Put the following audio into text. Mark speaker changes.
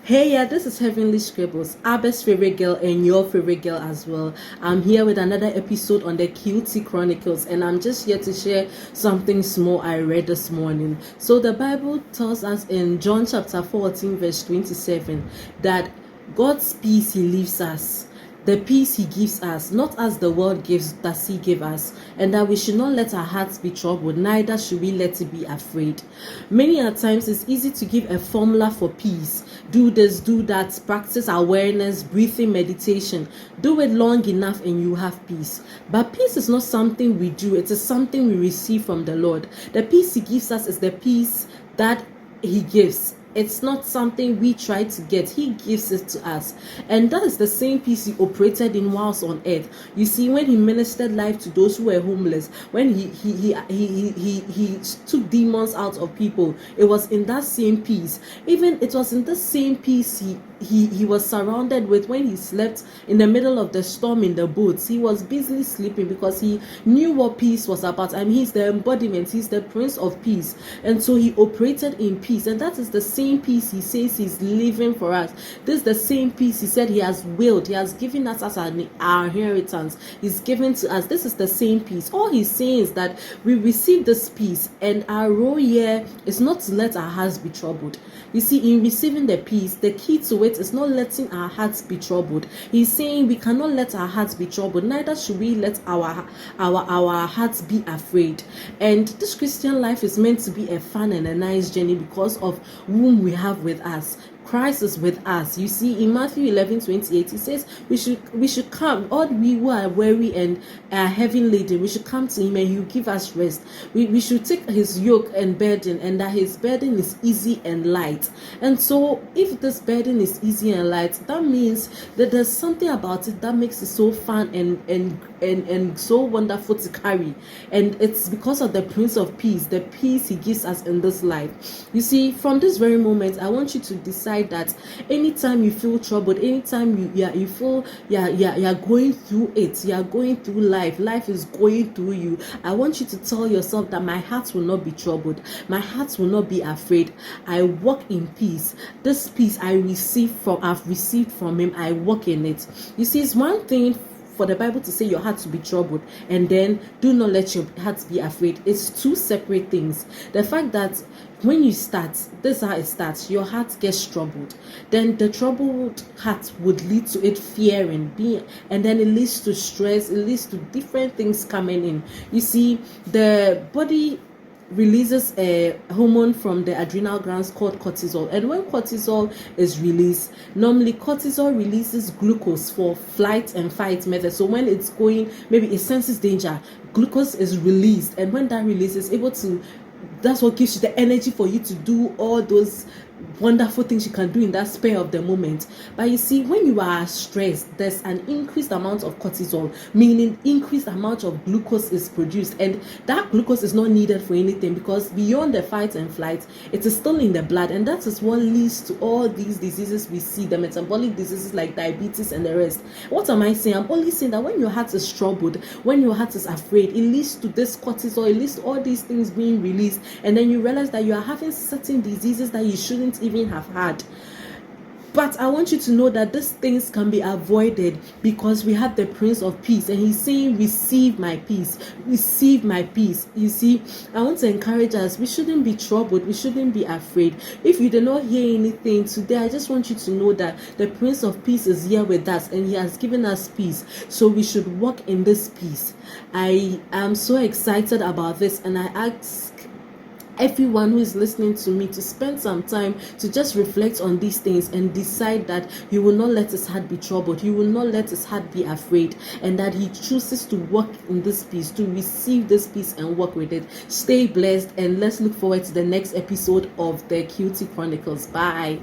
Speaker 1: Hey, yeah, this is Heavenly Scribbles, our best favorite girl and your favorite girl as well. I'm here with another episode on the chronicles, and I'm just here to share something small I read this morning. So the Bible tells us in John chapter 14 verse 27 that God's peace he leaves us. The peace he gives us, not as the world gives, does he give us, and that we should not let our hearts be troubled, neither should we let it be afraid. Many a times it's easy to give a formula for peace. Do this, do that, practice awareness, breathing, meditation. Do it long enough and you have peace. But peace is not something we do, it is something we receive from the Lord. The peace he gives us is the peace that he gives. It's not something we try to get. He gives it to us. And that is the same peace he operated in whilst on earth. You see, when he ministered life to those who were homeless, when he took demons out of people, it was in that same peace. Even it was in the same peace he was surrounded with when he slept in the middle of the storm in the boats. He was busily sleeping because he knew what peace was about. I mean, he's the embodiment, he's the Prince of Peace. And so he operated in peace. And that is the same peace he says he's living for us. This is the same peace he said he has willed, he has given us as our inheritance. He's given to us. This is the same peace. All he's saying is that we receive this peace, and our role here is not to let our hearts be troubled. You see, in receiving the peace, the key to it is not letting our hearts be troubled. He's saying we cannot let our hearts be troubled, neither should we let our hearts be afraid. And this Christian life is meant to be a fun and a nice journey because of whom we have with us. Christ is with us. You see, in Matthew 11:28, he says we should come, all we who are weary and are heavy laden, we should come to him and he will give us rest. We should take his yoke and burden, and that his burden is easy and light. And so if this burden is easy and light, that means that there's something about it that makes it so fun and so wonderful to carry. And it's because of the Prince of Peace, the peace he gives us in this life. You see, from this very moment, I want you to decide that anytime you feel troubled, anytime you feel you're going through it, you're going through life is going through you, I want you to tell yourself that my heart will not be troubled, my heart will not be afraid. I walk in peace. This peace I've received from him, I walk in it. You see, it's one thing for the Bible to say your heart to be troubled and then do not let your heart be afraid. It's two separate things. The fact that when you start, this is how it starts, your heart gets troubled, then the troubled heart would lead to it fearing, and then it leads to stress, it leads to different things coming in. You see, the body releases a hormone from the adrenal glands called cortisol, and when cortisol is released, normally cortisol releases glucose for flight and fight method. So when it's going, maybe it senses danger, glucose is released, and when that releases, that's what gives you the energy for you to do all those wonderful things you can do in that spare of the moment. But you see, when you are stressed, there's an increased amount of cortisol, meaning increased amount of glucose is produced, and that glucose is not needed for anything because beyond the fight and flight, it is still in the blood, and that is what leads to all these diseases we see, the metabolic diseases like diabetes and the rest. What am I saying? I'm only saying that when your heart is troubled, when your heart is afraid, it leads to this cortisol, it leads to all these things being released, and then you realize that you are having certain diseases that you shouldn't even have had. But I want you to know that these things can be avoided because we have the Prince of Peace, and he's saying, receive my peace, receive my peace. You see, I want to encourage us, we shouldn't be troubled, we shouldn't be afraid. If you did not hear anything today, I just want you to know that the Prince of Peace is here with us and he has given us peace, so we should walk in this peace. I am so excited about this, and I ask everyone who is listening to me to spend some time to just reflect on these things and decide that you will not let his heart be troubled, you will not let his heart be afraid, and that he chooses to walk in this peace, to receive this peace and walk with it. Stay blessed, and let's look forward to the next episode of the Chronicles. Bye.